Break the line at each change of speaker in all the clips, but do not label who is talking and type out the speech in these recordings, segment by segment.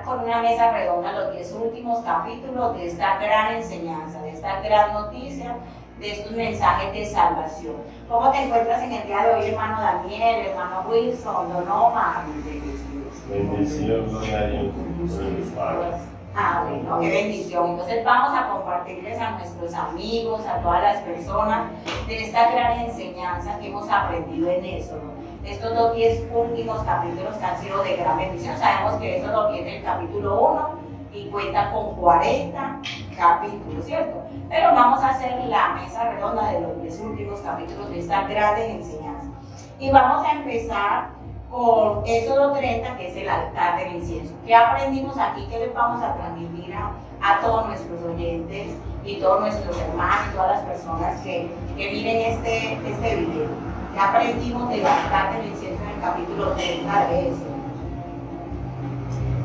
con una mesa redonda los 10 últimos capítulos de esta gran enseñanza, de esta gran noticia, de estos mensajes de salvación. ¿Cómo te encuentras en el día de hoy, hermano Daniel, hermano Wilson, Don Omar?
Bendecido, gloria a Dios, por el Padre.
Bueno, qué bendición. Entonces vamos a compartirles a nuestros amigos, a todas las personas, de esta gran enseñanza que hemos aprendido en eso, ¿no? Estos 10 últimos capítulos que han sido de gran bendición. Sabemos que eso lo tiene el capítulo 1 y cuenta con 40 capítulos, ¿cierto? Pero vamos a hacer la mesa redonda de los 10 últimos capítulos de esta gran enseñanza. Y vamos a empezar con Éxodo 30, que es el altar del incienso. ¿Qué aprendimos aquí? ¿Qué les vamos a transmitir a todos nuestros oyentes y todos nuestros hermanos, todas las personas que miren este video? ¿Qué aprendimos del altar del incienso en el capítulo 30 de eso?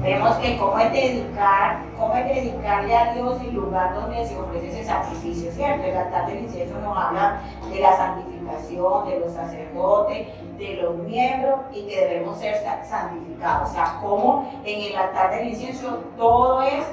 Vemos que cómo es dedicarle a Dios el lugar donde se ofrece ese sacrificio, ¿cierto? El altar del incienso nos habla de la santificación, de los sacerdotes, de los miembros y que debemos ser santificados. O sea, como en el altar del incienso todo es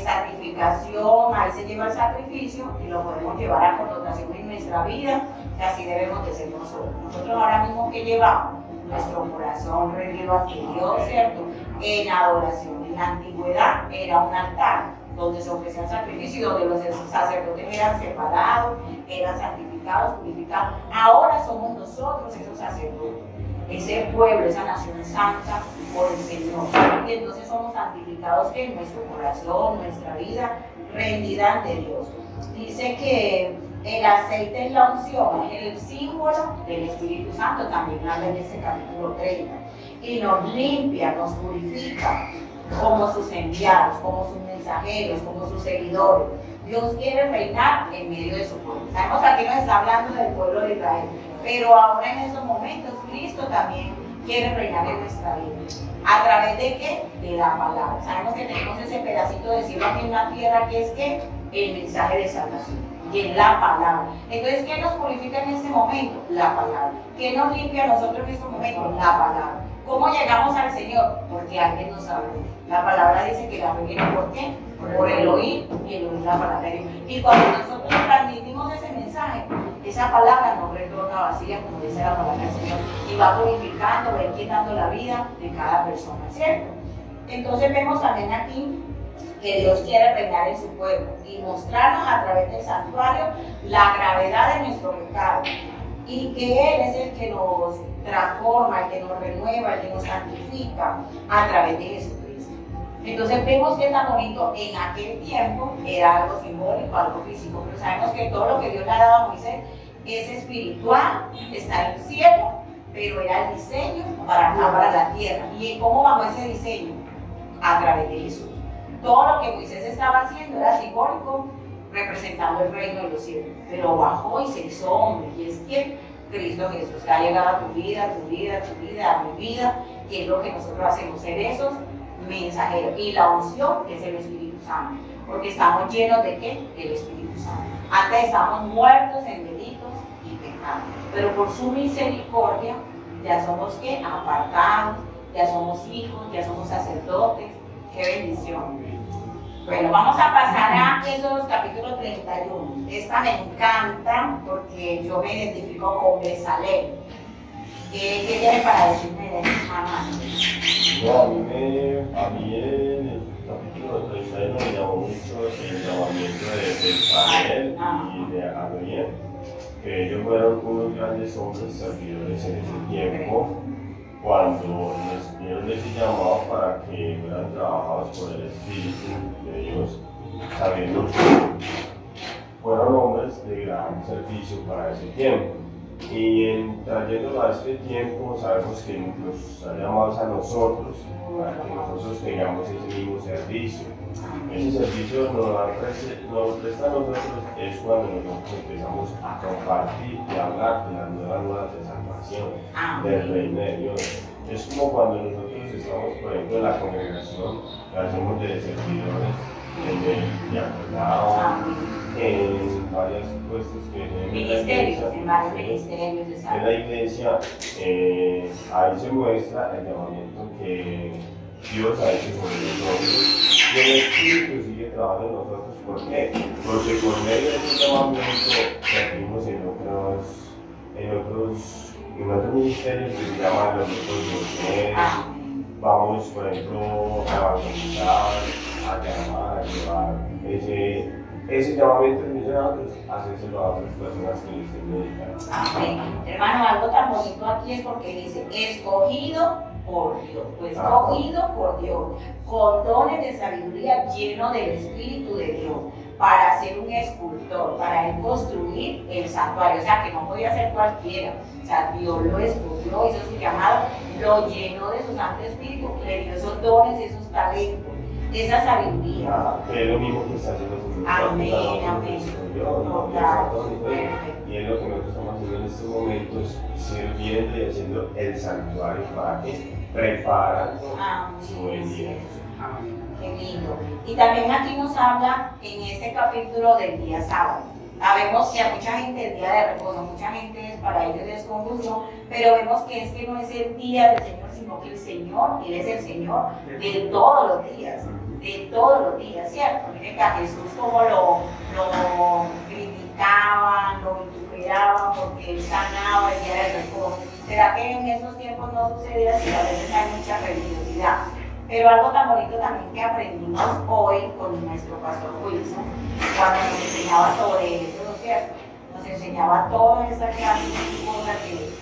santificación, ahí se lleva el sacrificio y lo podemos llevar a connotación en nuestra vida, que así debemos de ser nosotros. Nosotros ahora mismo que llevamos nuestro corazón rendido a Dios, ¿cierto? En adoración. En la antigüedad era un altar donde se ofrecían sacrificios y donde los sacerdotes eran separados, eran santificados, purificados. Ahora somos nosotros esos sacerdotes, ese pueblo, esa nación santa por el Señor. Y entonces somos santificados en nuestro corazón, nuestra vida rendida ante Dios. Dice que el aceite en la unción es el símbolo del Espíritu Santo, también habla en ese capítulo 30. Y nos limpia, nos purifica como sus enviados, como sus mensajeros, como sus seguidores. Dios quiere reinar en medio de su pueblo. Sabemos que aquí nos está hablando del pueblo de Israel, pero ahora en estos momentos Cristo también quiere reinar en nuestra vida. ¿A través de qué? De la palabra. Sabemos que tenemos ese pedacito de cielo aquí en la tierra que es que el mensaje de salvación, y es la palabra. Entonces, ¿qué nos purifica en este momento? La palabra. ¿Qué nos limpia a nosotros en este momento? La palabra. ¿Cómo llegamos al Señor? Porque alguien nos habló. La palabra dice que la fe viene ¿por qué? Por el oír y el oír la palabra de Dios. Y cuando nosotros transmitimos ese mensaje, esa palabra no retorna vacía, como dice la palabra del Señor, y va purificando, va quitando la vida de cada persona, ¿cierto? Entonces vemos también aquí que Dios quiere reinar en su pueblo y mostrarnos a través del santuario la gravedad de nuestro pecado y que Él es el que nos transforma, el que nos renueva, el que nos santifica a través de Jesucristo. Entonces vemos que tan bonito en aquel tiempo era algo simbólico, algo físico, pero sabemos que todo lo que Dios le ha dado a Moisés es espiritual, está en el cielo, pero era el diseño para acá, para la tierra. ¿Y cómo bajó ese diseño? A través de Jesús. Todo lo que Moisés estaba haciendo era simbólico, representando el reino de los cielos, pero bajó y se hizo hombre, y es quien Cristo Jesús, que ha llegado a tu vida, a tu vida, a tu vida, a mi vida, que es lo que nosotros hacemos, ser esos mensajeros, y la unción que es el Espíritu Santo, porque estamos llenos de ¿qué? Del Espíritu Santo. Antes estábamos muertos en delitos y pecados, pero por su misericordia ya somos ¿qué? Apartados, ya somos hijos, ya somos sacerdotes. ¡Qué bendición! Bueno, vamos a pasar a esos capítulos 31. Esta me encanta porque yo me identifico con Besalel. ¿Qué tiene para decirme de eso, mamá?
No, a mí el capítulo 31 me llamó mucho el llamamiento de Israel y de Adoniel, que ellos fueron unos grandes hombres servidores en ese tiempo, cuando les dieron ese llamado para que fueran trabajados por el Espíritu de Dios, sabiendo que fueron hombres de gran servicio para ese tiempo. Y trayéndolo a este tiempo, sabemos que nos ha llamado a nosotros para que nosotros tengamos ese mismo servicio. Ese servicio nos presta a nosotros es cuando nosotros empezamos a compartir y a hablar de las nuevas de salvación, del reino de Dios. Es como cuando nosotros estamos, por ejemplo, en la congregación, que hacemos de servidores, en el diaconado, en varios puestos que
ministerios, en varios ministerios de
en la iglesia, ahí se muestra el llamamiento Dios ha hecho sobre nosotros y el Espíritu sigue trabajando en nosotros. ¿Por qué? Porque por medio de ese llamamiento servimos en otros ministerios que se llaman los misioneros. Vamos, por ejemplo, a evangelizar, a llamar, a llevar ese llamamiento de misioneros, hacérselo a otras personas que les estén dedicando.
Amén. Hermano, algo tan bonito aquí es porque dice, escogido por Dios, escogido por Dios, con dones de sabiduría, lleno del Espíritu de Dios, para ser un escultor, para él construir el santuario. O sea, que no podía ser cualquiera. O sea, Dios lo escogió, hizo su llamado, lo llenó de su Santo Espíritu, le dio esos dones, esos talentos, esa sabiduría.
Que es lo mismo que está haciendo con nosotros.
Amén, amén.
Y es lo que nosotros estamos haciendo en estos momentos, sirviendo y haciendo el santuario para que preparando su venida.
Qué lindo. Y también aquí nos habla en este capítulo del día sábado. Sabemos que a mucha gente el día de reposo, mucha gente es para ellos es confusión, pero vemos que no es el día del Señor, sino que el Señor, Él es el Señor de todos los días, ¿cierto? Miren que a Jesús como lo criticaban, lo vituperaban porque Él sanaba el día de reposo. ¿Será que en esos tiempos no sucede así? A veces hay mucha religiosidad. Pero algo tan bonito también que aprendimos hoy con nuestro pastor Wilson, cuando nos enseñaba sobre eso, ¿no es cierto? Nos enseñaba toda esta clase de cosas,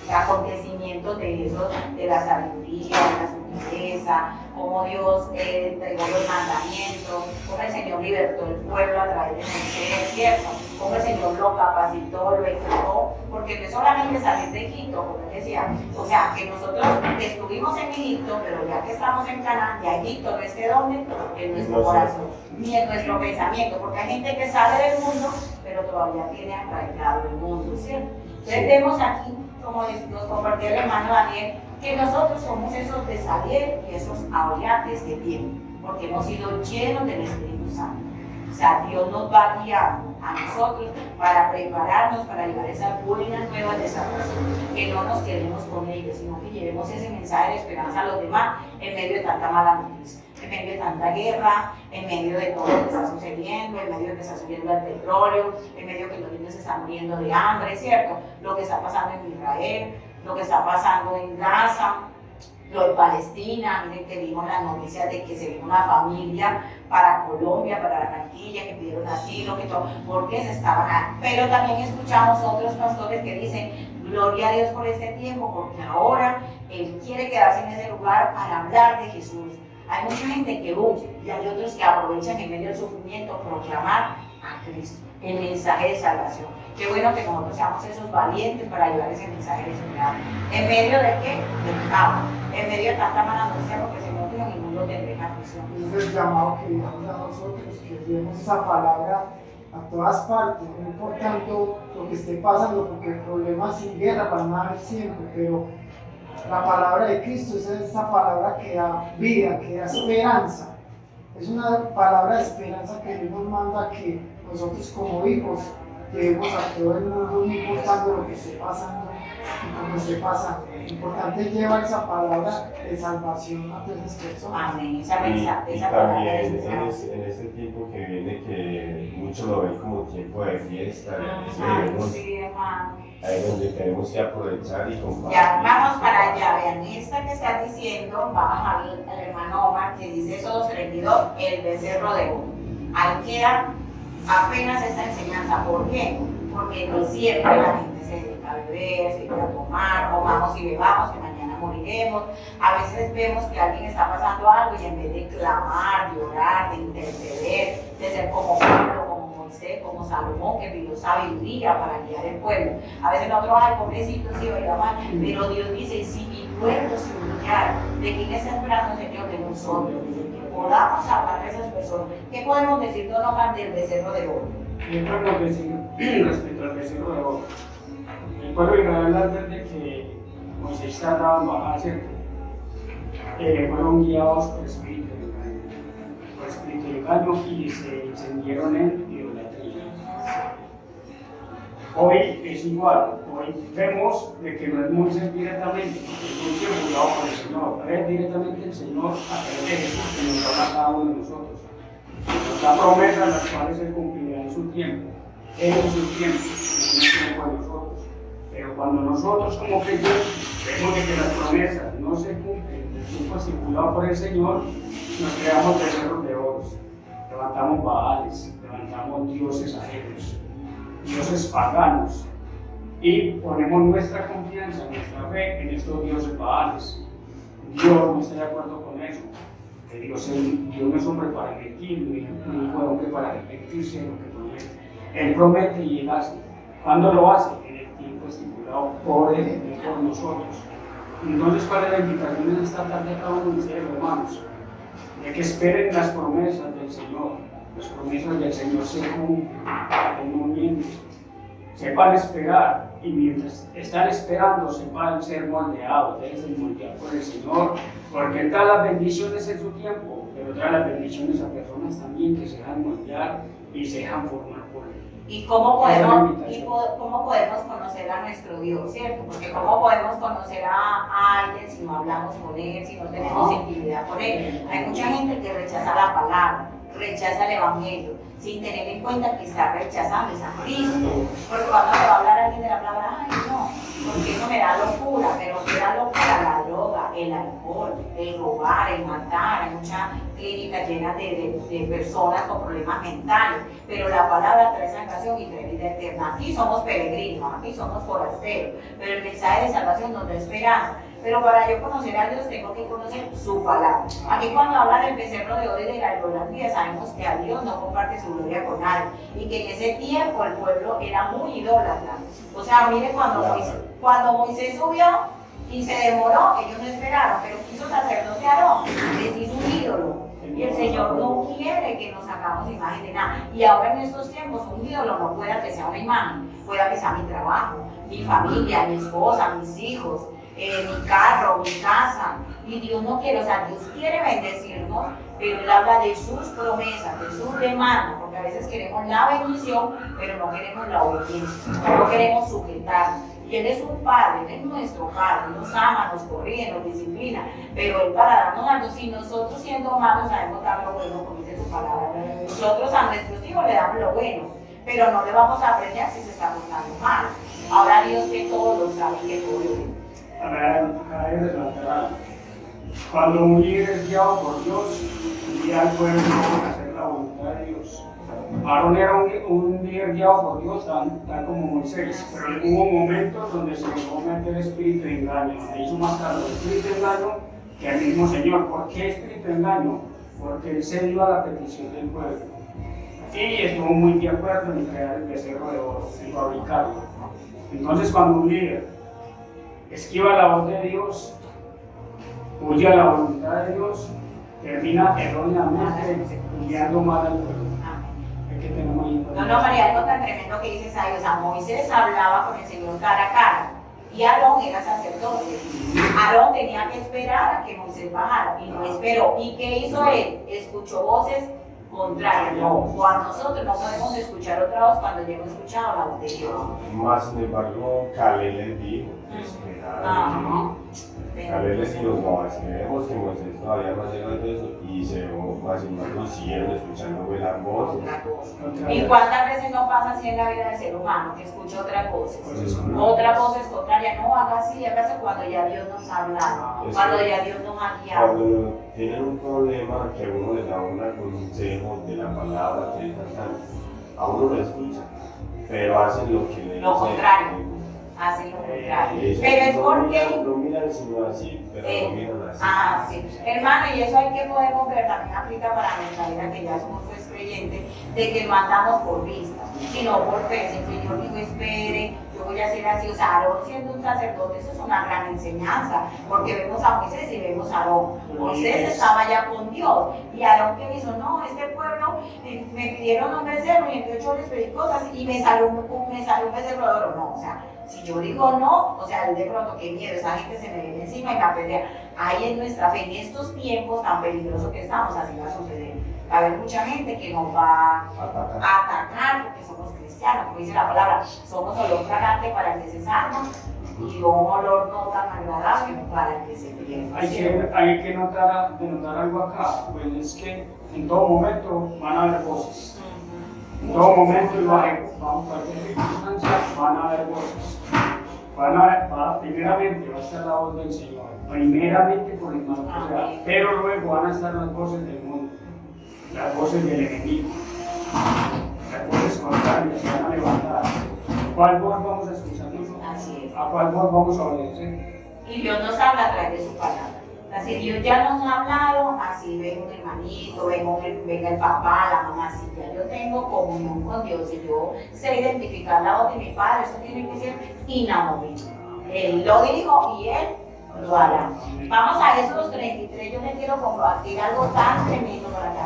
de acontecimientos de eso, de la sabiduría, de la sutileza, cómo Dios entregó los mandamientos, cómo el Señor libertó el pueblo a través de Moisés, ¿cierto? Cómo el Señor lo capacitó, lo equipó, porque no es solamente salir de Egipto, como él decía, o sea, que nosotros estuvimos en Egipto, pero ya que estamos en Canaán, ya Egipto no esté donde, en nuestro corazón, ni en nuestro pensamiento, porque hay gente que sale del mundo, pero todavía tiene arraigado el mundo, ¿cierto? Entonces vemos aquí, como nos compartió el hermano Daniel, que nosotros somos esos de salir y esos ahora de este tiempo, porque hemos sido llenos del Espíritu Santo. O sea, Dios nos va guiando a nosotros para prepararnos para llevar esas buenas nuevas de salvación, que no nos quedemos con ellos, sino que llevemos ese mensaje de esperanza a los demás en medio de tanta mala noticia, en medio de tanta guerra, en medio de todo lo que está sucediendo, en medio de que está subiendo el petróleo, en medio de que los niños se están muriendo de hambre, ¿cierto? Lo que está pasando en Israel, lo que está pasando en Gaza, lo de Palestina. Miren que vimos las noticias de que se vino una familia para Colombia, para Barranquilla, que pidieron asilo, que todo, porque se estaban. Pero también escuchamos otros pastores que dicen, gloria a Dios por este tiempo, porque ahora Él quiere quedarse en ese lugar para hablar de Jesús. Hay mucha gente que huye y hay otros que aprovechan en medio del sufrimiento proclamar a Cristo, el mensaje de salvación. Qué bueno que nosotros seamos esos valientes para llevar ese mensaje de esperanza. ¿En medio de qué? Del caos. En medio de tanta mala noticia, porque el Señor dijo, en el mundo tendréis aflicción.
Ese es el llamado que damos a nosotros, que llevemos esa palabra a todas partes, no importando lo que esté pasando, porque problemas y guerra van a haber siempre, pero la palabra de Cristo es esa palabra que da vida, que da esperanza. Es una palabra de esperanza que Dios nos manda, que nosotros como hijos llevemos a todo el mundo, no importando lo que esté pasando y cómo esté pasando. Lo importante es llevar esa palabra de salvación a todas esas personas.
Amén.
Y
Esa palabra de
también
esperanza.
en este tiempo que viene, que muchos lo ven como tiempo de fiesta,
Sí, hermano.
ahí es donde tenemos que aprovechar y compartir.
Ya, vamos para allá. Vean, esta que está diciendo, vamos a ver al hermano Omar, que dice Éxodo 32, el becerro de oro. Ahí queda apenas esta enseñanza. ¿Por qué? Porque no siempre la gente se dedica a beber, se dedica a tomar, comamos y bebamos, que mañana moriremos. A veces vemos que alguien está pasando algo y en vez de clamar, de orar, de interceder, de ser como Pablo, como Moisés, como Salomón, que pidió sabiduría para guiar el pueblo. A veces nosotros, ay, pobrecito, sí, oiga mal, pero Dios dice, si mi pueblo se humillara, ¿de quién está esperando el Señor? De nosotros, de que podamos hablar de esas personas. ¿Qué podemos decir, don Omar, del becerro de oro?
Respecto al becerro de oro, el pueblo de Israel, antes de que Moisés trataba de bajar, ¿cierto? Fueron guiados por espíritu de engaño y se encendieron en idolatría. Hoy es igual, hoy vemos de que no es Moisés directamente, porque es muy circulado por el Señor, es directamente el Señor a través de Jesús que nos habla a cada uno de nosotros. Nos da promesas las cuales Él cumplirá en su tiempo, Él en su tiempo, en el tiempo de nosotros. Pero cuando nosotros como creyentes vemos de que las promesas no se cumplen en el tiempo estipulado por el Señor, nos creamos becerros de oro, levantamos baales, levantamos dioses ajenos, dioses paganos, y ponemos nuestra confianza, nuestra fe en estos dioses baales. Dios no está de acuerdo con eso. Que Dios no es hombre para mentir, ni hijo de hombre para arrepentirse de lo que promete. Él promete y Él hace. ¿Cuándo lo hace? En el tiempo estipulado por Él y por nosotros. Entonces, ¿cuál es la invitación en esta tarde a cada uno de ustedes, hermanos? De que esperen las promesas del Señor. Las promesas del Señor se cumplen, Él no miente. Sepan esperar, y mientras están esperando, sepan ser moldeados, deben moldear por el Señor, porque Él da las bendiciones en su tiempo, pero da las bendiciones a personas también que se dejan moldear y se dejan formar por Él.
¿Y cómo podemos conocer a nuestro Dios, cierto? Porque ¿cómo podemos conocer a alguien si no hablamos con Él, si no tenemos intimidad con Él? Hay mucha gente que rechaza la palabra, rechaza el Evangelio, sin tener en cuenta que está rechazando a Cristo. Porque cuando le va a hablar a alguien de la palabra, ay no, porque eso me da locura, pero me da locura la droga, el alcohol, el robar, el matar. Hay muchas clínicas llenas de personas con problemas mentales, pero la palabra trae salvación y trae vida eterna. Aquí somos peregrinos, aquí somos forasteros, pero el mensaje de salvación nos da esperanza. Pero para yo conocer a Dios tengo que conocer su palabra. Aquí cuando habla del becerro de oro y de la idolatría, sabemos que a Dios no comparte su gloria con nadie. Y que en ese tiempo el pueblo era muy idólatra. O sea, mire cuando Moisés subió y se demoró, ellos no esperaron, pero quiso sacerdote Aarón, les hizo un ídolo. Y el Señor no quiere que nos hagamos imagen de nada. Y ahora en estos tiempos un ídolo no puede que sea una imagen, puede que sea mi trabajo, mi familia, mi esposa, mis hijos, mi carro, mi casa. Y Dios no quiere, o sea, Dios quiere bendecirnos, pero Él habla de sus promesas, de sus demandas, porque a veces queremos la bendición, pero no queremos la obediencia, no queremos sujetar. Y Él es un Padre, Él es nuestro Padre, nos ama, nos corrige, nos disciplina, pero Él para darnos algo, si nosotros siendo malos sabemos dar lo bueno, como dice su palabra, nosotros a nuestros hijos le damos lo bueno, pero no le vamos a aprender si se está portando mal. Ahora Dios que todo lo sabe y que todo lo ve.
Cuando un líder es guiado por Dios, guía al pueblo a hacer la voluntad de Dios. Aarón era un líder guiado por Dios, tal como Moisés, pero hubo momentos donde se dejó meter el espíritu de engaño, se hizo más caro el espíritu de engaño que el mismo Señor. ¿Por qué espíritu de engaño? Porque él se dio a la petición del pueblo y estuvo muy de acuerdo en crear el becerro de oro, en fabricarlo. Entonces, cuando un líder esquiva la voz de Dios, huye a la voluntad de Dios, termina erróneamente guiando mal al pueblo.
No, María, algo tan tremendo que dices ahí, o sea, Moisés hablaba con el Señor cara a cara y Aarón era sacerdote. Aarón tenía que esperar a que Moisés bajara y no esperó. ¿Y qué hizo él? Escuchó voces contrarias. O a nosotros no podemos escuchar otra voz cuando ya hemos escuchado la voz de Dios.
Más sin embargo, Caleb les dijo, esperad. Caleb les dijo, no, esperemos que Moisés todavía no ha llegado de eso, y se más sin embargo siguieron escuchando las voces.
¿Y cuántas veces no pasa así en la vida del ser humano, que escucha otras voces? Otras voces contrarias, no, haga así, hágase cuando ya Dios nos ha hablado, cuando ya Dios nos ha guiado.
Cuando tienen un problema que uno les da un consejo de la palabra que están, a uno lo escucha, pero hacen lo que le dicen.
Lo contrario. Hacen lo contrario. Pero es porque.
No miran sino así, pero no miran así.
Ah, sí. Hermano, y eso hay que podemos ver, también aplica para nuestra vida, que ya somos pues creyentes, de que no andamos por vista, sino por fe. Si el Señor dijo, espere, yo voy a hacer así. O sea, Aarón siendo un sacerdote, eso es una gran enseñanza, porque vemos a Moisés y vemos a Aarón. Moisés estaba ya con Dios, y Aarón que hizo, no, este pueblo me pidieron un becerro, y entonces yo les pedí cosas, y me salió un becerro de oro. No, o sea, si yo digo no, o sea, de pronto, qué miedo, esa gente se me viene encima y me apedrea. Ahí en nuestra fe, en estos tiempos tan peligrosos que estamos, así va a suceder. Va a haber mucha gente que nos va a
Atacar.
atacar porque somos cristianos, como dice la palabra, somos olor fragante para el que se salva y un olor no tan agradable para el que se pierde.
Hay que notar algo acá, pues es que en todo momento van a haber voces. En todo momento y bajo cualquier circunstancia van a haber voces. Primeramente va a estar la voz del Señor, primeramente por el hermano que sea, pero luego van a estar las voces del mundo, las voces del enemigo, las voces contrarias se van a levantar. ¿Cuál voz vamos a escuchar nosotros?
Así es.
¿A cuál voz vamos a obedecer?
Y Dios nos habla a través de su palabra. Así Dios ya nos ha hablado, así venga un hermanito, venga el papá, la mamá, si ya yo tengo comunión con Dios y yo sé identificar la voz de mi Padre, eso tiene que ser inamovible. Él lo dijo y Él lo hará. Vamos a Éxodo 33, yo les quiero compartir algo tan tremendo para que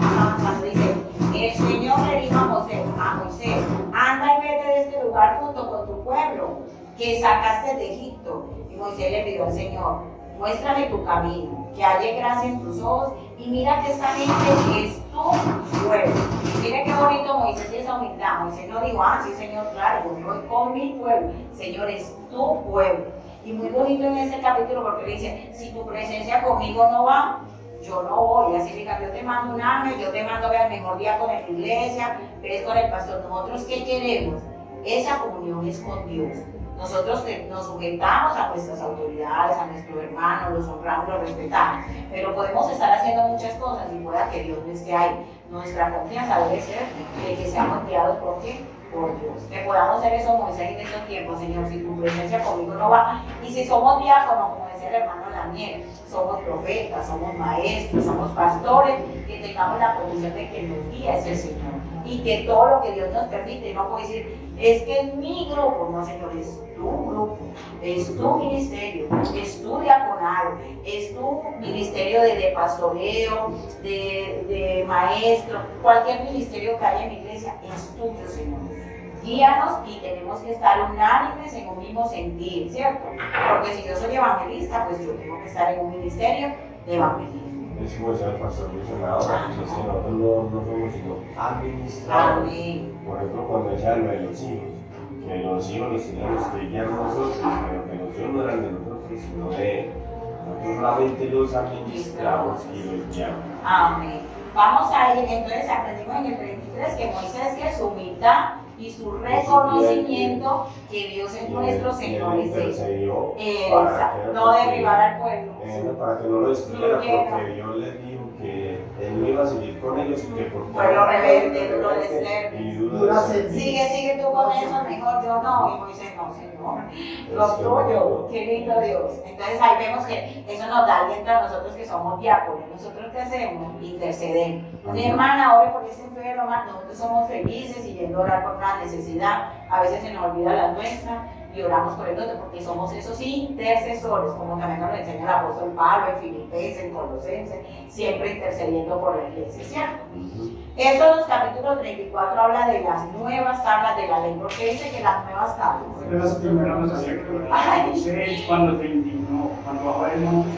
cuando dice, el Señor le dijo a Moisés, anda y vete de este lugar junto con tu pueblo, que sacaste de Egipto. Y Moisés le pidió al Señor, muéstrame tu camino, que haya gracia en tus ojos, y mira que esta gente es tu pueblo. Mira qué bonito Moisés y esa humildad. Moisés no dijo, sí Señor, claro, yo voy con mi pueblo. Señor, es tu pueblo. Y muy bonito en ese capítulo porque le dice, si tu presencia conmigo no va, yo no voy. Así diga, yo te mando un ángel, yo te mando a ver el mejor diácono en la iglesia, ves con el pastor. Nosotros, ¿qué queremos? Esa comunión es con Dios. Nosotros nos sujetamos a nuestras autoridades, a nuestros hermanos, los honramos, los respetamos, pero podemos estar haciendo muchas cosas y pueda que Dios no esté ahí. Nuestra confianza debe ser de que seamos guiados por qué? Por Dios. Que podamos ser eso, Moisés, en estos tiempos, Señor, si tu presencia conmigo no va. Y si somos diáconos, como decía el hermano Daniel, somos profetas, somos maestros, somos pastores, que tengamos la condición de que nos guía ese Señor. Y que todo lo que Dios nos permite, no puedo decir, es que es mi grupo, no Señor, es tu grupo, es tu ministerio, es tu diaconado, es tu ministerio de pastoreo, de maestro, cualquier ministerio que haya en mi iglesia, es tuyo, Señor. Guíanos y tenemos que estar unánimes en un mismo sentir, ¿cierto? Porque si yo soy evangelista, pues yo tengo que estar en un ministerio de evangelismo.
Es como decía el pastor Luis en la hora, que dice, nosotros no somos sino administradores.
Amén.
Por ejemplo, cuando decía lo de los hijos, que los hijos los teníamos que guiar nosotros, pero que los hijos no eran de nosotros, sino de él. Nosotros solamente los administramos y los guiamos.
Amén. Vamos a ir, entonces aprendimos en el 33 que Moisés, que su humildad y su reconocimiento que Dios es nuestro Señor y Señor. No derribar al pueblo.
Para que no lo destruyera, porque Dios les dijo que Él no iba a seguir con ellos, que por
pueblo rebelde, duro de ser.
y duro de ser.
Sigue tú con eso, mejor yo no. Y Moisés, no, Señor, lo tuyo, qué lindo Dios. Entonces ahí vemos que eso nos da aliento a nosotros que somos diáconos. Nosotros qué hacemos, interceder. Mi hermana, ore por este enfermo, nosotros somos felices y yendo a orar por una necesidad. A veces se nos olvida la nuestra y oramos por el otro porque somos esos intercesores, como también nos lo enseña el apóstol Pablo en Filipenses, en Colosenses, siempre intercediendo por la iglesia, ¿cierto? Estos capítulo 34 habla de las nuevas tablas de la ley, porque dice que las nuevas tablas.
Pero las primeras nos acercan. Moisés cuando se indignó, cuando bajó del monte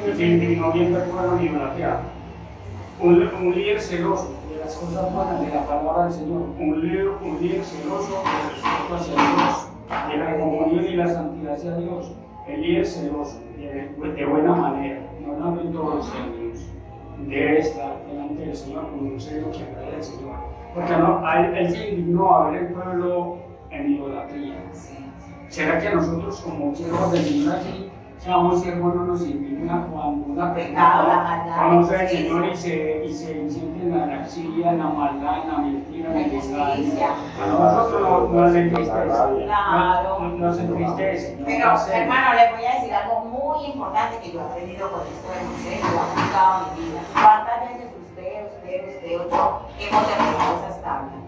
y se indignó viendo el pueblo en idolatría. Un líder celoso de las cosas buenas de la palabra del Señor, un líder celoso del respeto hacia Dios, de la comunión y la santidad hacia Dios, el líder celoso, de buena manera, no en todos los términos, debe estar delante del Señor con un celo que agrade al Señor, porque él se indignó a ver el pueblo en idolatría. ¿Será que a nosotros como siervos del Señor aquí seamos siervos no nos indigna cuando una persona conoce al Señor y se siente en la anarquía, en la maldad, en la mentira, en el engaño? A nosotros nos entristece. Nos entristece.
Pero hermano, les voy a decir algo muy importante que yo he aprendido con esto de Moisés, lo he aplicado en mi vida. ¿Cuántas veces usted o yo hemos derribado esas tablas?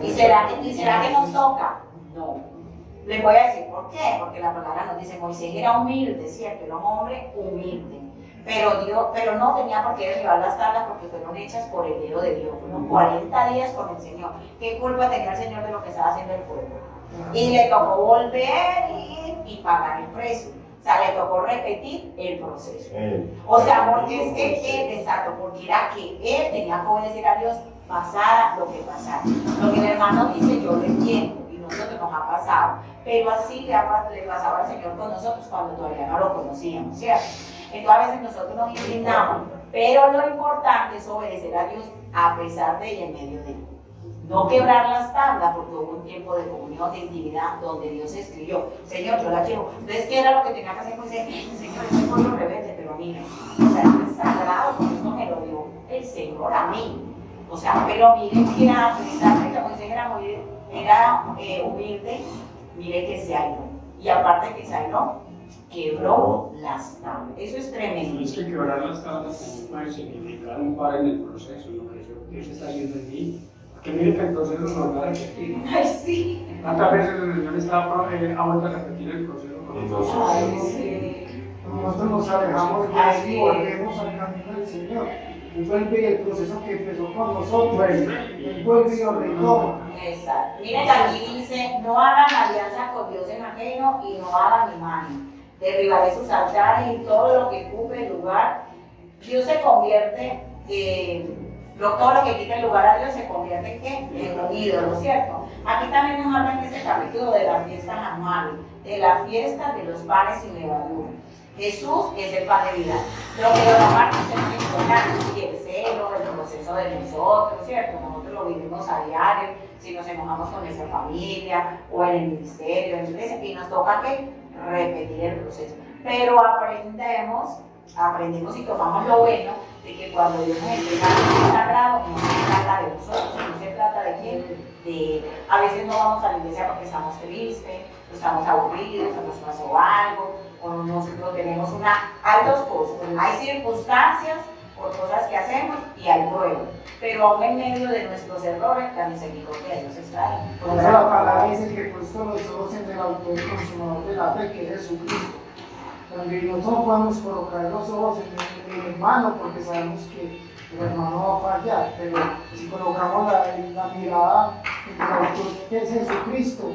¿Y será que nos toca? No. Les voy a decir por qué, porque la palabra nos dice Moisés era humilde, ¿cierto? Era un hombre humilde, pero no tenía por qué derribar las tablas porque fueron hechas por el dedo de Dios, fueron 40 días con el Señor. ¿Qué culpa tenía el Señor de lo que estaba haciendo el pueblo? Y le tocó volver y pagar el precio. O sea, le tocó repetir el proceso. O sea, porque es que él, exacto, porque era que él tenía que obedecer a Dios, pasara lo que pasara. Lo que el hermano dice, yo lo entiendo, y nosotros nos ha pasado. Pero así le pasaba al Señor con nosotros cuando todavía no lo conocíamos, ¿cierto? Entonces a veces nosotros nos indignamos, pero lo importante es obedecer a Dios a pesar de y en medio de él. No quebrar las tablas, porque hubo un tiempo de comunión, de intimidad, donde Dios escribió, Señor, yo la quiero. Entonces, ¿qué era lo que tenía que hacer? Pues, Señor, ese pueblo rebelde, pero mire, o sea, esto es sagrado, porque esto me lo dio el Señor a mí. O sea, pero miren que a pesar de que Moisés era humilde, mire que se aisló. Y aparte de que se aisló, quebró las tablas. Eso es tremendo.
Es que quebrar las tablas también puede significar un par en el proceso, lo que Dios está haciendo en mí. Que mire que el proceso nos va a repetir.
Ay, sí.
¿Cuántas veces el Señor ha vuelto a repetir el proceso con nosotros?
Ay, sí.
Nosotros nos alejamos de eso y volvemos al camino del Señor. Él vuelve y el proceso que empezó con nosotros, Él vuelve y lo retoma.
Exacto. Miren que aquí dice, no hagan alianza con Dios en ajeno y no hagan imagen. Derribaré sus altares y todo lo que ocupe el lugar. Dios se convierte, todo lo que quita el lugar a Dios se convierte en un ídolo, ¿cierto? Aquí también nos habla en este capítulo de las fiestas anuales, de la fiesta de los panes sin levadura. Jesús es el pan de vida. Lo que los amantes se nos importante, y el celo, el proceso de nosotros, ¿cierto? Nosotros lo vivimos a diario, si nos enojamos con nuestra familia o en el ministerio, en la iglesia, y nos toca que repetir el proceso. Pero aprendemos y tomamos lo bueno de que cuando Dios nos entrega algo sagrado, no se trata de nosotros, no se trata de quién. A veces no vamos a la iglesia porque estamos tristes, estamos aburridos, o nos pasó algo, o no tenemos hay dos cosas, hay circunstancias por cosas que hacemos y hay pruebas, pero aún en medio de nuestros errores, la misericordia de Dios está ahí.
Por eso la palabra dice que puesto los ojos en el autor y consumador de la fe, que es Jesucristo. Donde nosotros no podemos colocar los ojos en el hermano porque sabemos que el hermano va a fallar, pero si colocamos la mirada en el autor que es Jesucristo,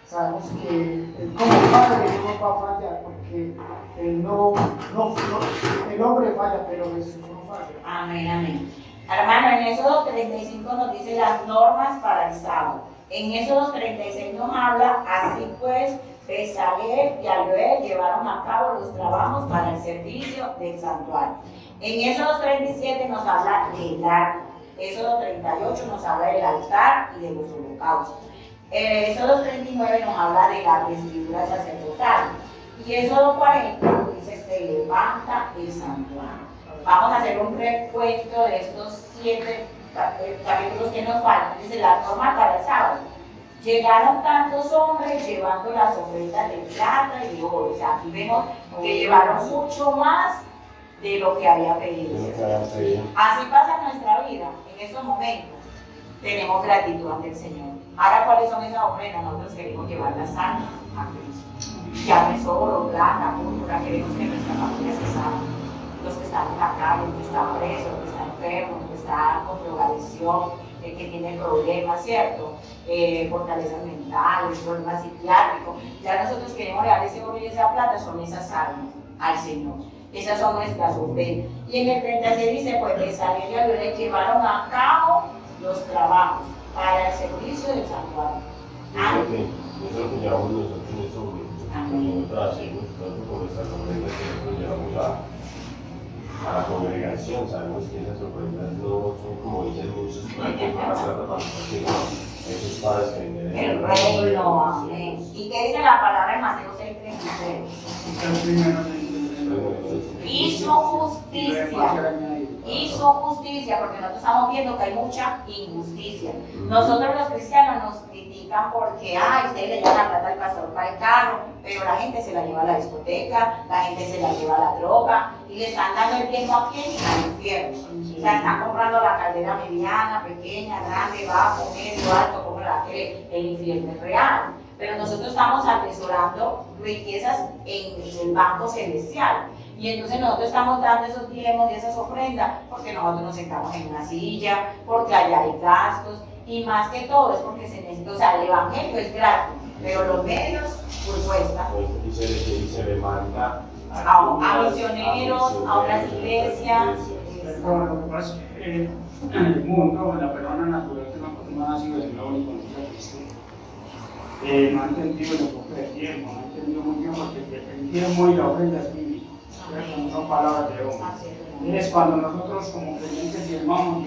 sabemos que él como Padre no va a fallar porque él el hombre falla, pero Jesús no falla.
Amén, amén. Hermano, en Éxodo 35 nos dice las normas para el sábado. En Éxodo 36 nos habla, así pues, Bezalel y Abiel llevaron a cabo los trabajos para el servicio del santuario. En Éxodo 37 nos habla del arca. Éxodo 38 nos habla del altar y de los holocaustos. Éxodo 39 nos habla de la vestidura sacerdotal. Y Éxodo 40 nos dice, se levanta el santuario. Vamos a hacer un recuento de estos 7 capítulos que nos faltan. Dice la norma para el sábado. Llegaron tantos hombres llevando las ofrendas de plata y de oro. O sea, aquí vemos que llevaron mucho más de lo que había pedido. Así pasa en nuestra vida, en estos momentos. Tenemos gratitud ante el Señor. Ahora, ¿cuáles son esas ofrendas? Nosotros queremos llevar la sangre a Cristo. Ya no es oro, plata, púrpura, queremos que nuestra familia se salve. Los que están en la calle, el que está preso, el que está enfermo, el que está con drogadicción, el que tiene problemas, ¿cierto? Fortalezas mentales, problemas psiquiátricos. Ya nosotros queremos dar ese oro y esa plata, son esas almas al Señor. Esas son nuestras ofrendas. Y en el 36 dice, pues Bezalel y Abiel llevaron a cabo los trabajos para el servicio del santuario.
Eso es lo que llamamos nosotros en ese momento. Nosotros hacemos tanto con nuestras ofrendas que nosotros llevamos a la congregación. Sabemos que esas ofrendas no son como dicen muchos para que para hacer la participación. Eso es para extender
El reino, amén. ¿Y qué dice la palabra en Mateo 6:33? Hizo justicia. Hizo justicia, porque nosotros estamos viendo que hay mucha injusticia. Nosotros los cristianos nos critican porque, ustedes le llevan la plata al pastor para el carro, pero la gente se la lleva a la discoteca, la gente se la lleva a la droga y le están dando el tiempo a quién, al infierno. O sea, están comprando la caldera mediana, pequeña, grande, bajo, medio, alto, como la quiere. El infierno es real. Pero nosotros estamos atesorando riquezas en el banco celestial. Y entonces nosotros estamos dando esos diezmos y esas ofrendas porque nosotros nos sentamos en una silla, porque allá hay gastos y más que todo es porque se necesita, o sea, el evangelio es gratis, pero los medios propuesta
y se le manda
a misioneros, a otras iglesias.
Pero lo que pasa es que en el mundo, en la persona natural que no ha nacido de nuevo ni conoce a Cristo, no ha entendido el enfoque del diezmo, no ha entendido muy bien porque el diezmo y la ofrenda es bíblico, no son palabras de hombre. Es cuando nosotros como creyentes diezmamos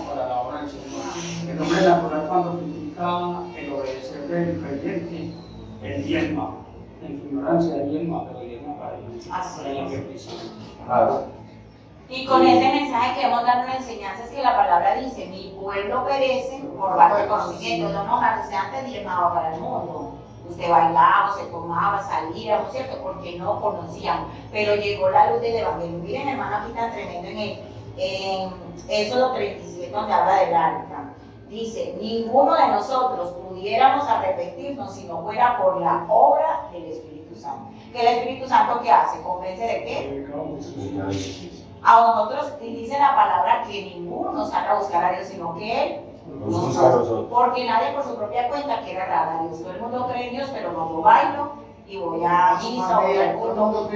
para la obra del Señor. El hombre natural cuando critica el obedecer del creyente, el diezma, en su ignorancia el diezma, pero diezma para la bendición.
Y con ese mensaje queremos dar una enseñanza, es que la palabra dice, mi pueblo perece por falta de conocimiento. No, usted antes diezmaba para el mundo. Usted bailaba, se tomaba, salía, ¿no es cierto? Porque no conocían. Pero llegó la luz del Evangelio. Miren, hermano, aquí tan tremendo en Éxodo 37, donde habla del arca. Dice, ninguno de nosotros pudiéramos arrepentirnos si no fuera por la obra del Espíritu Santo. ¿Que el Espíritu Santo qué hace? ¿Convence de qué? A nosotros, y dice la palabra que ninguno salga a buscar a Dios, sino que Él nos busca. Porque nadie por su propia cuenta quiere agradar a Dios. Todo el mundo cree en Dios, pero no lo bailo y voy a misa, voy al culto.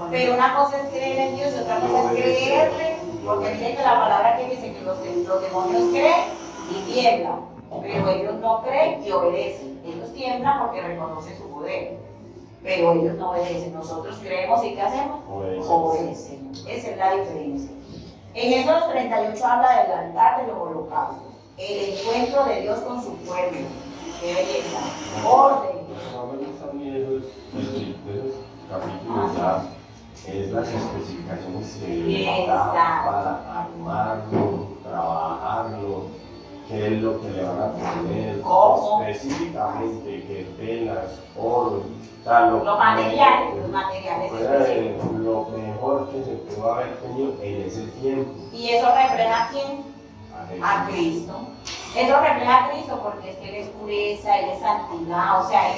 Pero una cosa es creer en Dios y otra cosa es creerle, porque mire que la palabra que dice que los demonios creen y tiemblan, pero ellos no creen y obedecen. Ellos tiemblan porque reconocen su poder, pero ellos no obedecen. Nosotros creemos y ¿qué hacemos? Obedecemos. Esa es la diferencia. En Éxodo 38 habla del altar de los holocaustos, el encuentro de Dios con su pueblo. Qué belleza, orden.
No me gustan a mí esos capítulos, ya es las especificaciones que da para armarlo, trabajarlo, qué es lo que le van a poner,
¿cómo?
Específicamente, qué telas, oro, o sea,
los materiales específicos.
Lo mejor que se pudo haber tenido en ese tiempo.
¿Y eso refleja a quién? A Cristo. Eso refleja a Cristo porque es que Él es pureza, Él es santidad, o sea, o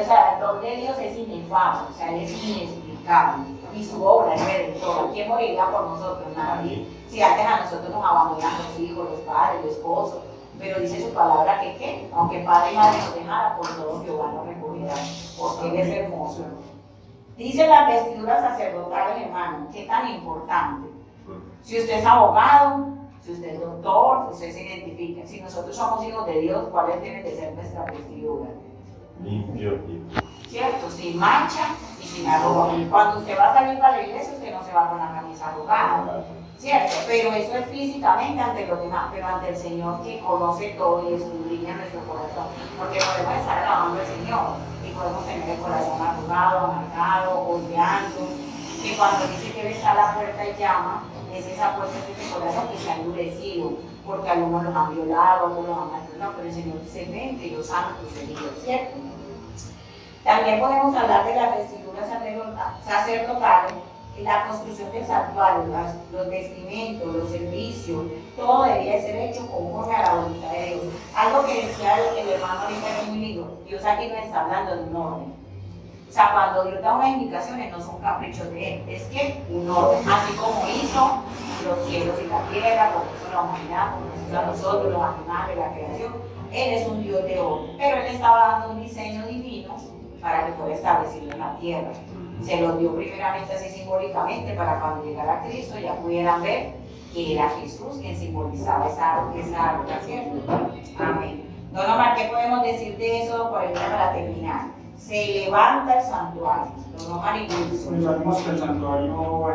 sea, el don de Dios es inefable, o sea, Él es inexplicable. Y su obra es redentora. ¿Quién moriría por nosotros? Nadie. Si antes a nosotros nos abandonan los hijos, los padres, los esposos, pero dice su palabra que ¿qué? Aunque padre y madre nos dejara, por todo Jehová nos recogerá, porque Él es hermoso. Dice las vestiduras sacerdotales, hermano, qué tan importante. Si usted es abogado, si usted es doctor, usted se identifica. Si nosotros somos hijos de Dios, ¿cuáles tienen que ser nuestra vestidura?
Limpio.
¿Cierto? Sin mancha y sin arruga. Cuando usted va a salir para la iglesia, usted no se va con la camisa arrugada. ¿Cierto? Pero eso es físicamente ante los demás, pero ante el Señor que conoce todo y escudriña nuestro corazón. Porque podemos estar alabando al Señor y podemos tener el corazón arrugado, amargado, odiando. Que cuando dice que besa la puerta y llama, es esa puerta, es ese corazón que se ha endurecido, porque algunos los han violado, algunos los han maltratado, pero el Señor dice, vente, yo santo, heridos, ¿cierto? También podemos hablar de las vestiduras sacerdotales, la construcción del santuario, los vestimentos, los servicios, todo debía ser hecho conforme a la voluntad de Dios. Algo que decía el hermano ahorita en mi libro, Dios aquí nos está hablando de un orden. O sea, cuando Dios da unas indicaciones no son caprichos de Él, es que un orden, así como hizo los cielos y la tierra, como hizo la humanidad, como hizo a nosotros, los animales, la creación. Él es un Dios de orden, pero Él estaba dando un diseño divino para que fuera establecido en la tierra. Se lo dio primeramente así simbólicamente para cuando llegara Cristo ya pudieran ver que era Jesús quien simbolizaba esa arca, ¿cierto? Amén. Don Omar, ¿qué podemos decir de eso por ahorita para terminar? Se levanta el santuario. Don Omar y
Pues sabemos que el santuario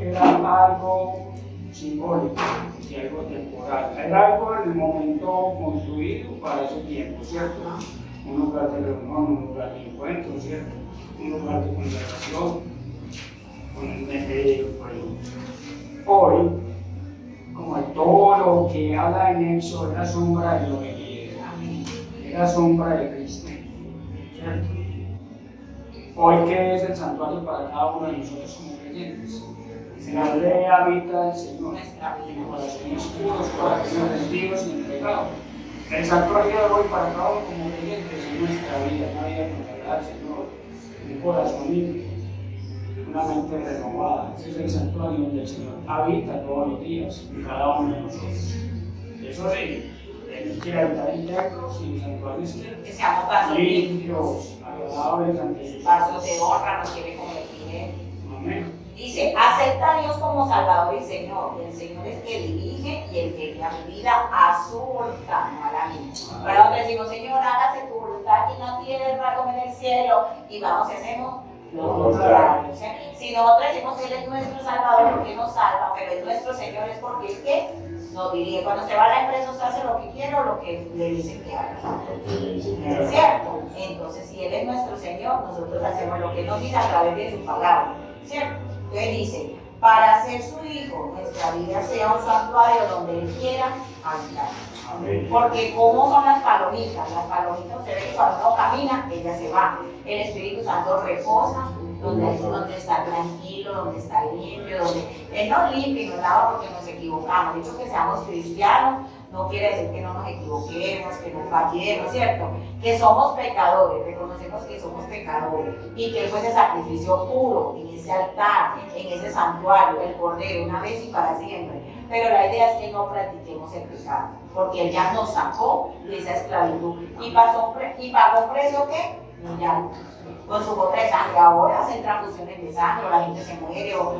era algo simbólico y algo temporal. Era algo en el momento construido para ese tiempo, ¿cierto? Un lugar de reunión, un lugar de encuentro, ¿cierto? Un lugar de conversación con el medio. Hoy, como todo lo que habla en Éxodo es la sombra de lo que es la sombra de Cristo, ¿cierto? Hoy, ¿qué es el santuario para cada uno de nosotros como creyentes? En la ley habita el Señor, en corazones puros, corazones rendidos y entregados. El santuario de hoy para cada uno como creyentes es nuestra vida, una vida consagrada al Señor, un corazón limpio, una mente renovada. Ese es el santuario donde el Señor habita todos los días en cada uno de nosotros. Eso sí, Él quiere habitar en templos y santuarios
Que seamos vasos
limpios, agradables ante sus
vasos de honra, nos quiere convertir en.
Amén.
Dice, acepta a Dios como Salvador y Señor. El Señor es que dirige y el que guía mi vida a su voluntad, no a la mía. Pero nosotros decimos, Señor, hágase tu voluntad y no tierra como en el cielo. Y vamos y hacemos lo contrario. Si nosotros decimos que Él es nuestro Salvador, porque nos salva, pero es nuestro Señor, es porque Él ¿qué? Nos dirige. Cuando se va a la empresa, usted hace lo que quiere o lo que le dicen que haga. ¿Es cierto? Entonces, si Él es nuestro Señor, nosotros hacemos lo que Él nos dice a través de su palabra. ¿Cierto? Entonces dice, para ser su hijo, nuestra vida sea un santuario donde Él quiera habitar.
Amén.
Porque como son las palomitas se ve que cuando uno camina, ella se va. El Espíritu Santo reposa donde está tranquilo, donde está limpio, donde Él nos limpia y nos lava porque nos equivocamos. De hecho, que seamos cristianos no quiere decir que no nos equivoquemos, que no fallemos, ¿cierto? Que somos pecadores, reconocemos que somos pecadores y que Él fue ese sacrificio puro en ese altar, en ese santuario, el Cordero, una vez y para siempre. Pero la idea es que no practiquemos el pecado, porque Él ya nos sacó de esa esclavitud y pagó un precio ¿qué? Muy alto. Con su gota de sangre, ahora hacen transfusiones de sangre, o la gente se muere, o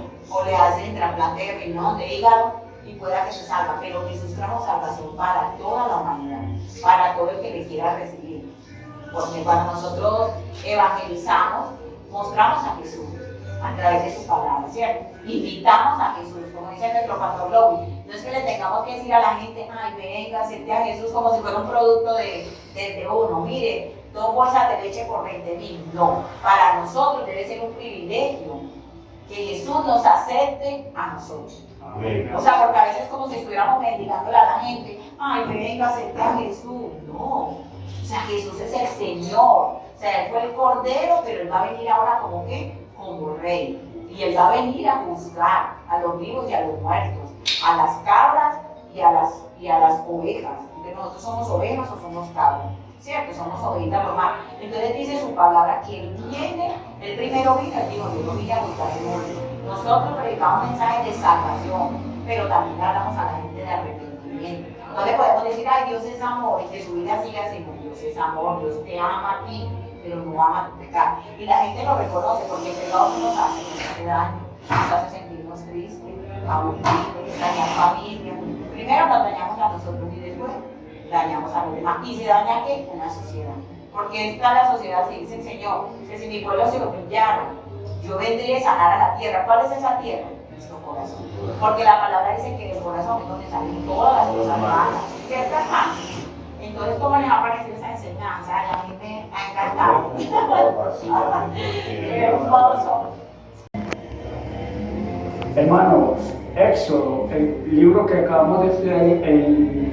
le hacen trasplante de riñón, de hígado, y pueda que se salva, pero Jesús trajo salvación para toda la humanidad, para todo el que le quiera recibir. Porque cuando nosotros evangelizamos, mostramos a Jesús a través de su palabra, ¿cierto? Invitamos a Jesús, como dice nuestro pastor Lobby. No es que le tengamos que decir a la gente, ay, venga, acepte a Jesús como si fuera un producto de uno. Mire, 2 bolsas de leche por 20.000. No, para nosotros debe ser un privilegio que Jesús nos acepte a nosotros.
Amén.
O sea, porque a veces es como si estuviéramos mendigándole a la gente, ay, venga, acepte a Jesús. No, o sea, Jesús es el Señor. O sea, Él fue el Cordero, pero Él va a venir ahora como ¿qué? Como Rey. Y Él va a venir a juzgar a los vivos y a los muertos, a las cabras y a las ovejas. Entonces, nosotros somos ovejas o somos cabras. ¿Cierto? Somos ovejitas normal. Entonces dice su palabra que Él viene, el primero vino, Él dijo, yo no vine a buscar el mundo. Nosotros predicamos mensajes de salvación, pero también hablamos a la gente de arrepentimiento. No le podemos decir, ay, Dios es amor, y que su vida siga así. No, Dios es amor, Dios te ama a ti, pero no ama tu pecado. Y la gente lo reconoce porque el pecado que nos hace daño, nos hace sentirnos tristes, aburridos, dañar familia. Primero nos dañamos a nosotros y después dañamos a los demás. ¿Y se daña qué? Una sociedad. Porque está la sociedad, si dice el Señor, que si mi pueblo se lo pillaron, yo vendré a sanar a la tierra. ¿Cuál es esa tierra? Nuestro corazón. Porque la palabra dice que del corazón es donde salen todas las cosas malas. ¿Cierto, hermano? Entonces, ¿cómo les ha parecido esa enseñanza? A mí me ha encantado. Hermoso.
Hermanos, Éxodo, el libro que acabamos de estudiar, el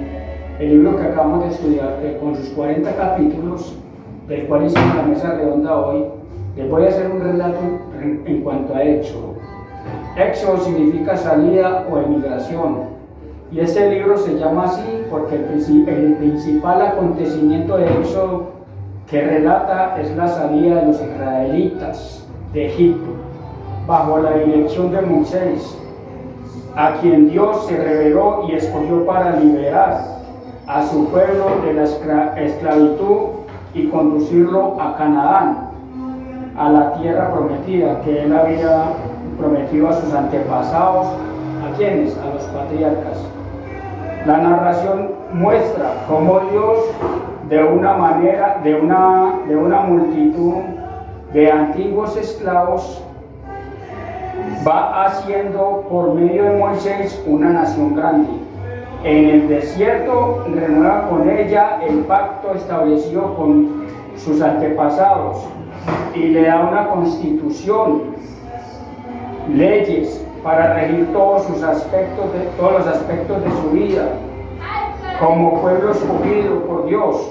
libro que acabamos de estudiar, con sus 40 capítulos, del cual hicimos la mesa redonda hoy, les voy a hacer un relato en cuanto a Éxodo. Éxodo significa salida o emigración, y este libro se llama así porque el principal acontecimiento de Éxodo que relata es la salida de los israelitas de Egipto, bajo la dirección de Moisés, a quien Dios se reveló y escogió para liberar a su pueblo de la esclavitud y conducirlo a Canaán, a la tierra prometida que él había prometido a sus antepasados. ¿A quiénes? A los patriarcas. La narración muestra cómo Dios, de una multitud de antiguos esclavos, va haciendo por medio de Moisés una nación grande. En el desierto renueva con ella el pacto establecido con sus antepasados y le da una constitución, leyes para regir todos los aspectos de su vida como pueblo escogido por Dios,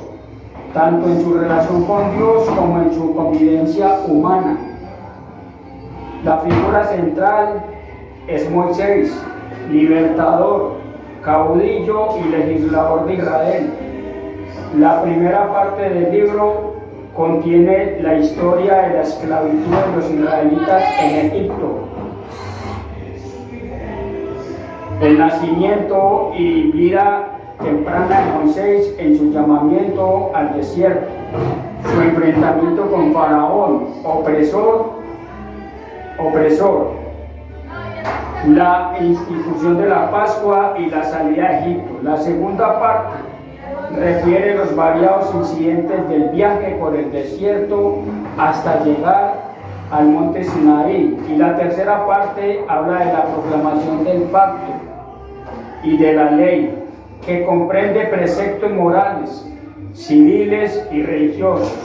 tanto en su relación con Dios como en su convivencia humana. La figura central es Moisés, libertador, caudillo y legislador de Israel. La primera parte del libro contiene la historia de la esclavitud de los israelitas en Egipto, el nacimiento y vida temprana de Moisés en su llamamiento al desierto, su enfrentamiento con Faraón, opresor, la institución de la Pascua y la salida de Egipto. La segunda parte refiere los variados incidentes del viaje por el desierto hasta llegar al monte Sinaí, y la tercera parte habla de la proclamación del pacto y de la ley, que comprende preceptos morales, civiles y religiosos.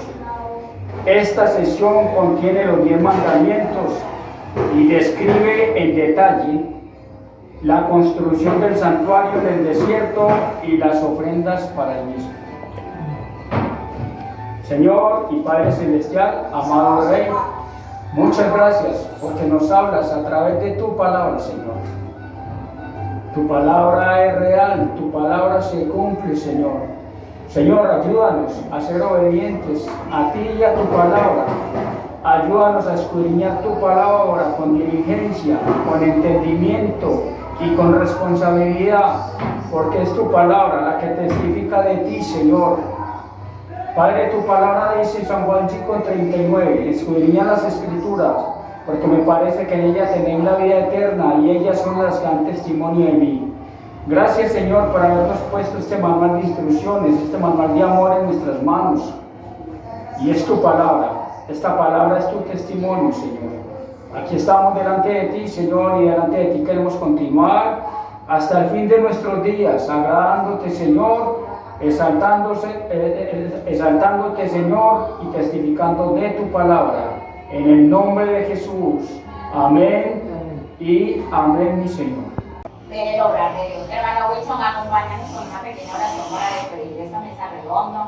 Esta sesión contiene los 10 mandamientos y describe en detalle la construcción del santuario en el desierto y las ofrendas para el mismo. Señor y Padre Celestial, amado Rey, muchas gracias porque nos hablas a través de tu palabra, Señor. Tu palabra es real, tu palabra se cumple, Señor. Señor, ayúdanos a ser obedientes a ti y a tu palabra. Ayúdanos a escudriñar tu palabra con diligencia, con entendimiento y con responsabilidad, porque es tu palabra la que testifica de ti, Señor. Padre, tu palabra dice en San Juan 5:39, escudriña las Escrituras, porque me parece que en ellas tenéis la vida eterna y ellas son las que dan testimonio de mí. Gracias, Señor, por habernos puesto este manual de instrucciones, este manual de amor en nuestras manos. Y es tu palabra, esta palabra es tu testimonio, Señor. Aquí estamos delante de ti, Señor, y delante de ti queremos continuar hasta el fin de nuestros días, agradándote, Señor, exaltándote, Señor, y testificando de tu palabra. En el nombre de Jesús. Amén y amén, mi Señor.
Ver el obrar de Dios. Hermano Wilson, acompáñanos con una pequeña oración para despedir esta mesa redonda.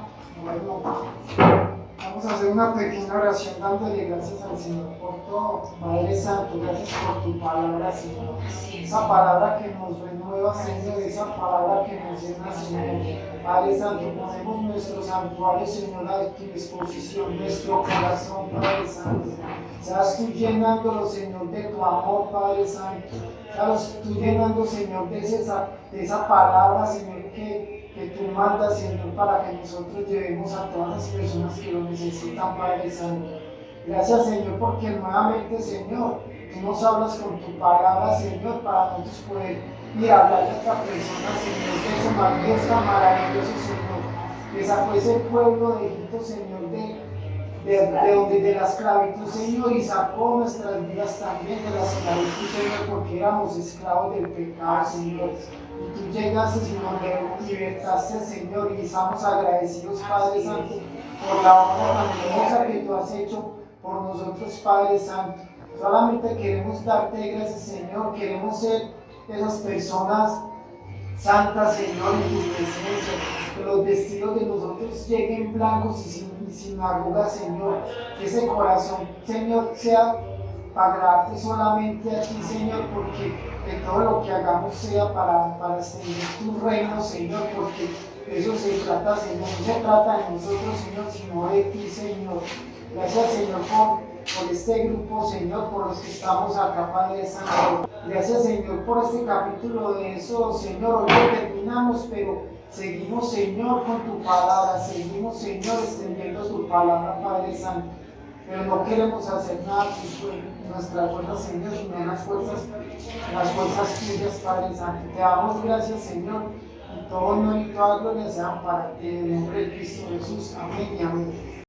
Vamos a hacer una pequeña oración dándole gracias al Señor por todo. Padre Santo, gracias por tu palabra, Señor. Esa palabra que nos renueva, Señor, esa palabra que nos llena, Señor. Padre Santo, ponemos nuestro santuario, Señor, a tu disposición, nuestro corazón, Padre Santo. Seas tú llenándolo, Señor, de tu amor, Padre Santo. Seas tú llenando, Señor, de esa palabra, Señor, que tú mandas, Señor, para que nosotros llevemos a todas las personas que lo necesitan, Padre Santo. Gracias, Señor, porque nuevamente, Señor, tú nos hablas con tu palabra, Señor, para nosotros poder ir a hablarle a otra persona, Señor, de ese maravilloso, Señor, que sacó ese pueblo de Egipto, Señor, de la esclavitud, Señor, y sacó nuestras vidas también de la esclavitud, Señor, porque éramos esclavos del pecado, Señor. Y tú llegaste y nos libertaste, Señor, y estamos agradecidos, Padre Santo, por la obra tan hermosa que tú has hecho por nosotros, Padre Santo. Solamente queremos darte gracias, Señor, queremos ser esas personas santas, Señor, en tu presencia, que los vestidos de nosotros lleguen blancos y sin arrugas, Señor, que ese corazón, Señor, sea para agradarte solamente a ti, Señor, porque que todo lo que hagamos sea para extender tu reino, Señor, porque de eso se trata, Señor, no se trata de nosotros, Señor, sino de ti, Señor. Gracias, Señor, por este grupo, Señor, por los que estamos acá, Padre Santo. Gracias, Señor, por este capítulo de eso, Señor. Hoy lo terminamos, pero seguimos, Señor, con tu palabra, seguimos, Señor, extendiendo tu palabra, Padre Santo. Pero no queremos hacer nada con nuestras fuerzas, Señor, sino las fuerzas tuyas, Padre Santo. Te damos gracias, Señor, y todo honor y toda gloria sean para ti, en el nombre de Cristo Jesús. Amén y amén.